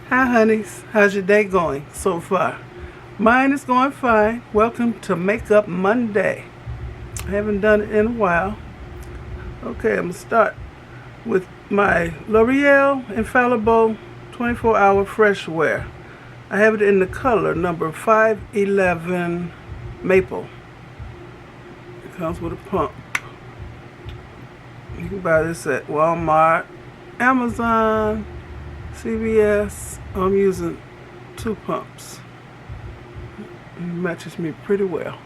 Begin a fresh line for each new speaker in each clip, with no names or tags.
Hi honeys, how's your day going so far? Mine is going fine. Welcome to Makeup Monday. I haven't done it in a while. Okay, I'm going to start with my L'Oreal Infallible 24-Hour Fresh Wear. I have it in the color number 511 Maple. It comes with a pump. You can buy this at Walmart, Amazon, CVS. I'm using 2 pumps. It matches me pretty well.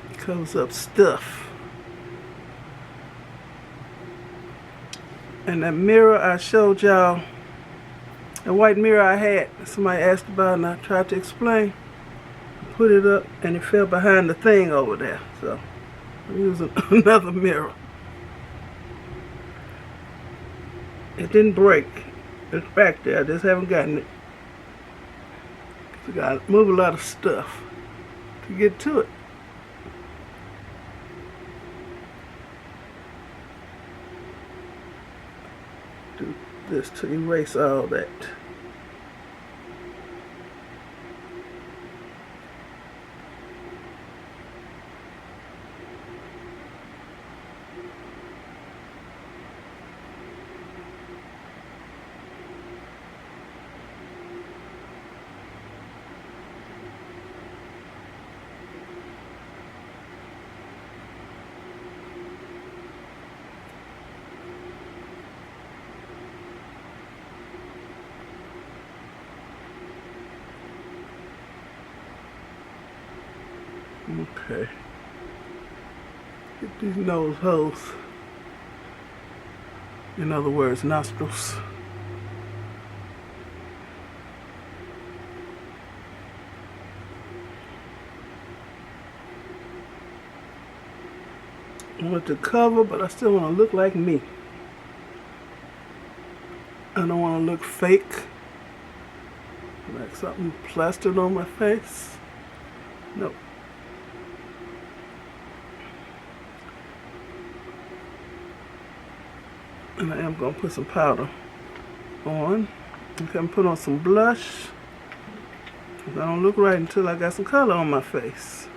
It covers up stuff. And that mirror I showed y'all, the white mirror I had, somebody asked about and I tried to explain. Put it up and it fell behind the thing over there. So I'm using another mirror. It didn't break. It's back there. I just haven't gotten it. So I gotta move a lot of stuff to get to it. Do this to erase all that. Okay. Get these nose holes. In other words, nostrils. I want to cover, but I still want to look like me. I don't want to look fake. Like something plastered on my face. Nope. And I am going to put some powder on. Okay, I'm put on some blush. Because I don't look right until I got some color on my face.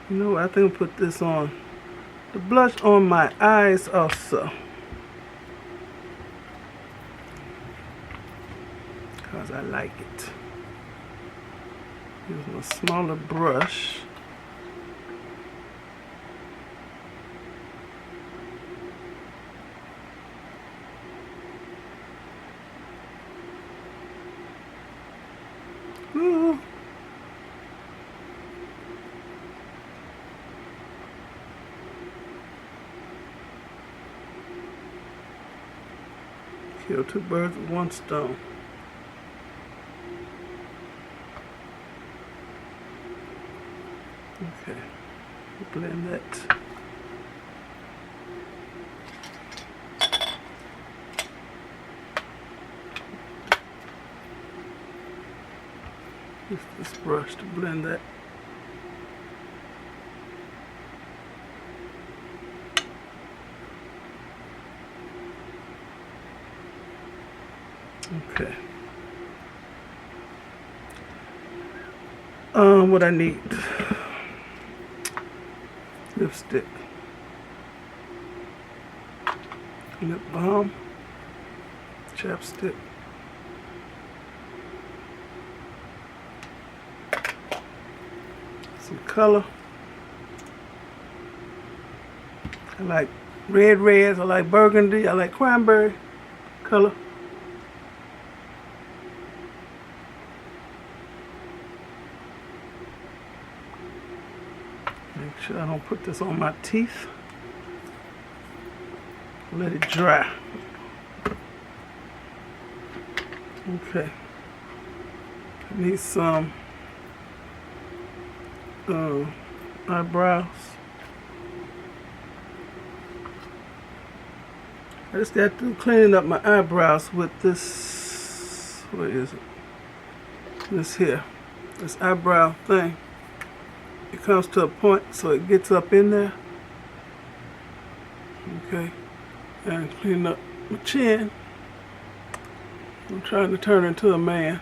You know what? I think I'll put this on. The blush on my eyes also. Because I like it. Using a smaller brush. Ooh. Kill 2 birds with 1 stone. Okay, blend that. Use this brush to blend that. Okay. What I need. Lipstick, lip balm, chapstick, some color. I like reds, I like burgundy, I like cranberry color. Make sure I don't put this on my teeth. Let it dry. Okay. I need some eyebrows. I just got through cleaning up my eyebrows with this, what is it? This here. this eyebrow thing. It comes to a point so it gets up in there. Okay, and clean up my chin. I'm trying to turn into a man.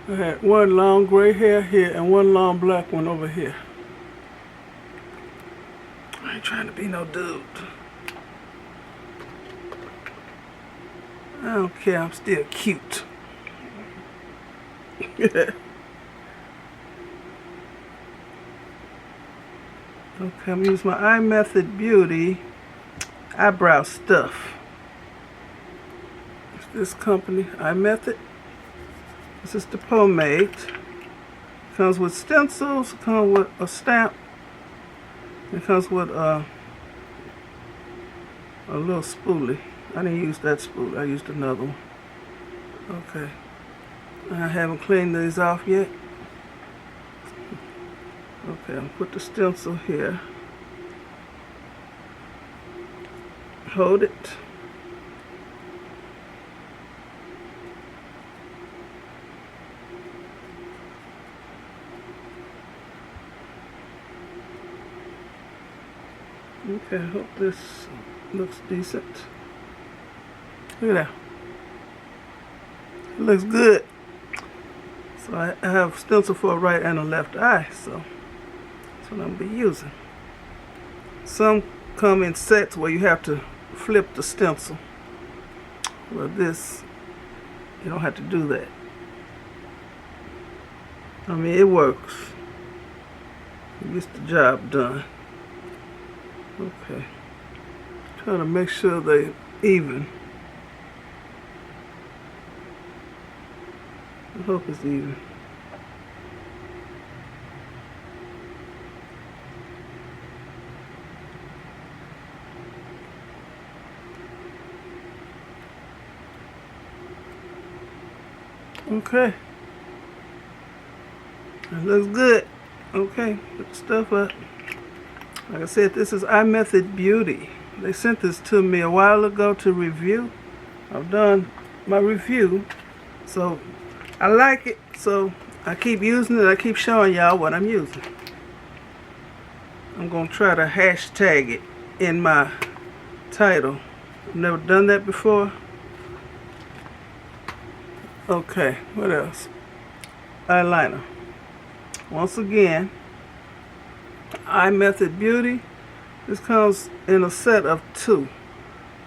I had one long gray hair here and one long black one over here. I ain't trying to be no dude. I don't care, I'm still cute. Okay, I'm gonna use my Eye Method Beauty eyebrow stuff. It's this company, Eye Method. This is the pomade. Comes with stencils, comes with a stamp. It comes with a little spoolie. I didn't use that spoolie, I used another one. Okay. I haven't cleaned these off yet. Okay, I'll put the stencil here. Hold it. Okay, I hope this looks decent. Look at that. It looks good. So I have stencil for a right and a left eye, so that's what I'm gonna be using. Some come in sets where you have to flip the stencil. Well, this, you don't have to do that. I mean, it works. It gets the job done. Okay. Trying to make sure they're even. I hope it's even. Okay. It looks good. Okay, put the stuff up. Like I said, this is Eye Method Beauty. They sent this to me a while ago to review. I've done my review, so I like it, so I keep using it. I keep showing y'all what I'm using. I'm going to try to hashtag it in my title. I've never done that before. Okay, what else? Eyeliner. Once again, Eye Method Beauty. This comes in a set of 2.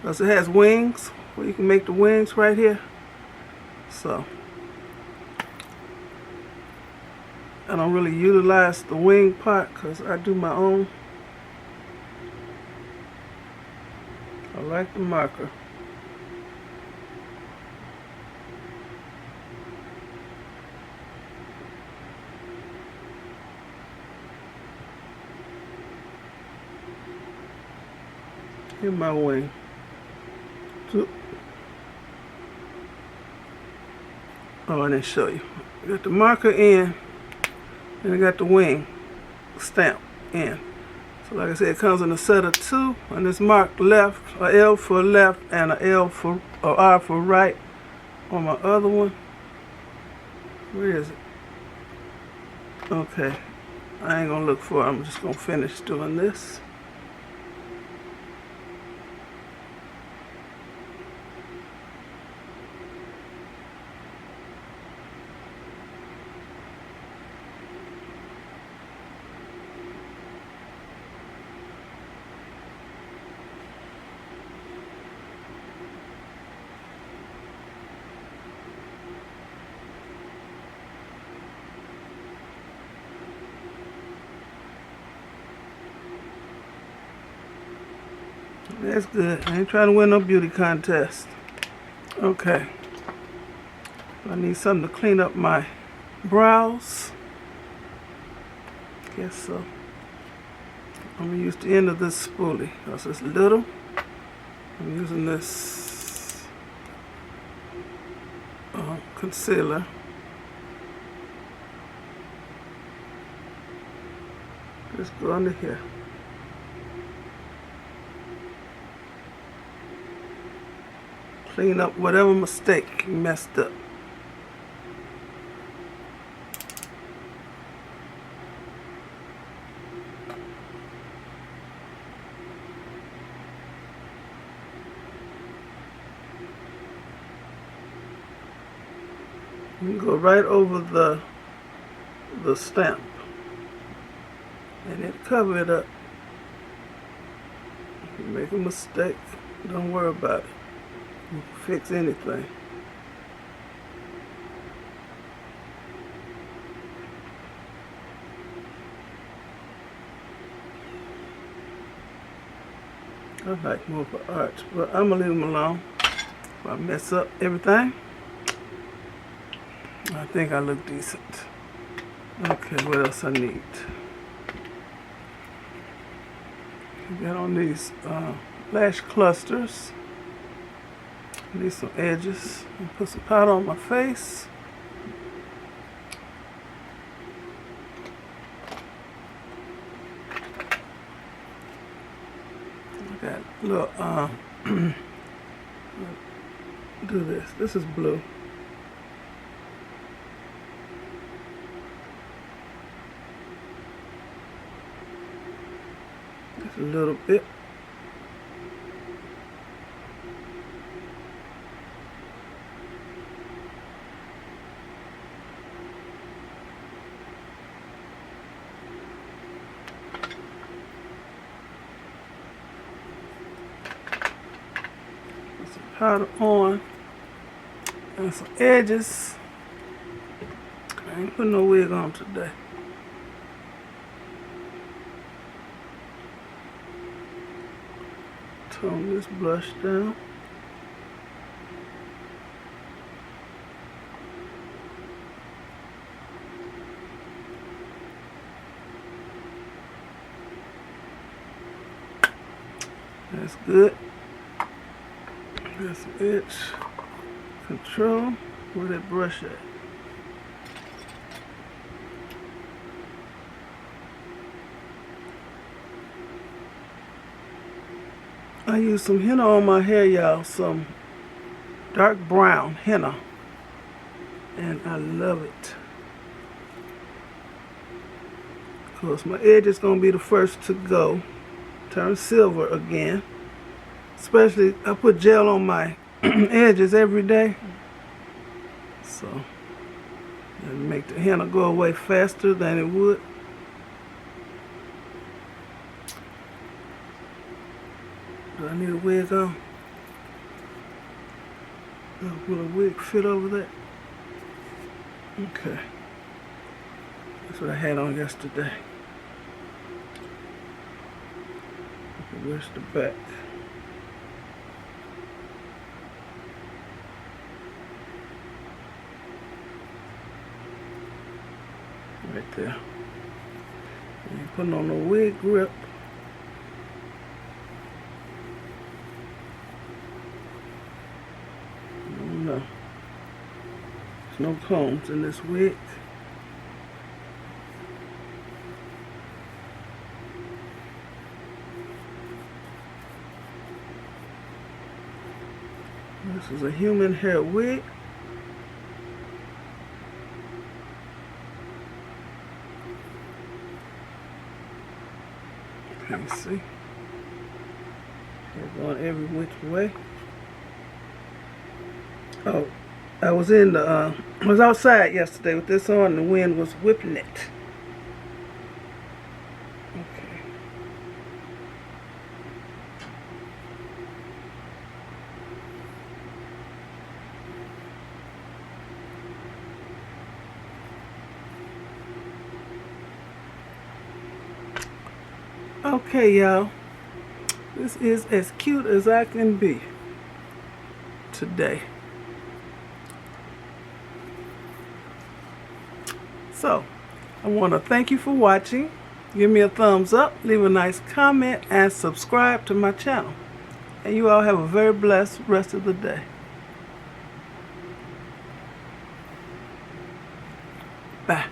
Because it has wings, where you can make the wings right here. So, I don't really utilize the wing part because I do my own. I like the marker. Here's my wing. Oh, I didn't show you. I got the marker in, and I got the wing stamp in. So like I said, it comes in a set of 2, and it's marked left, a L for left, and a L for, or R for right on my other one. Where is it? Okay, I ain't gonna look for it. I'm just gonna finish doing this. That's good. I ain't trying to win no beauty contest. Okay. I need something to clean up my brows. Guess so. I'm going to use the end of this spoolie because it's little. I'm using this concealer. Just go under here. Clean up whatever mistake you messed up. You can go right over the stamp, and it cover it up. If you make a mistake, don't worry about it. You can fix anything. I like more for arch, but I'm gonna leave them alone. If I mess up everything, I think I look decent. Okay, what else I need? Got on these lash clusters. Need some edges. And put some powder on my face. I got a little do this. This is blue. Just a little bit. Put some powder on and some edges. I ain't putting no wig on today. Tone this blush down. That's good. Got some edge control. Where that brush at? I use some henna on my hair, y'all. Some dark brown henna. And I love it. Of course, my edge is going to be the first to go. Turn silver again. Especially, I put gel on my edges every day. So, it'll make the henna go away faster than it would. Do I need a wig on? Will a wig fit over that? Okay. That's what I had on yesterday. Okay, where's the back? Right there. And you're putting on a wig grip. No. There's no combs in this wig. This is a human hair wig. Can you see? It's going every which way. Oh, I was outside yesterday with this on, and the wind was whipping it. Okay. Okay, y'all. This is as cute as I can be today. So, I want to thank you for watching. Give me a thumbs up, leave a nice comment, and subscribe to my channel. And you all have a very blessed rest of the day. Bye.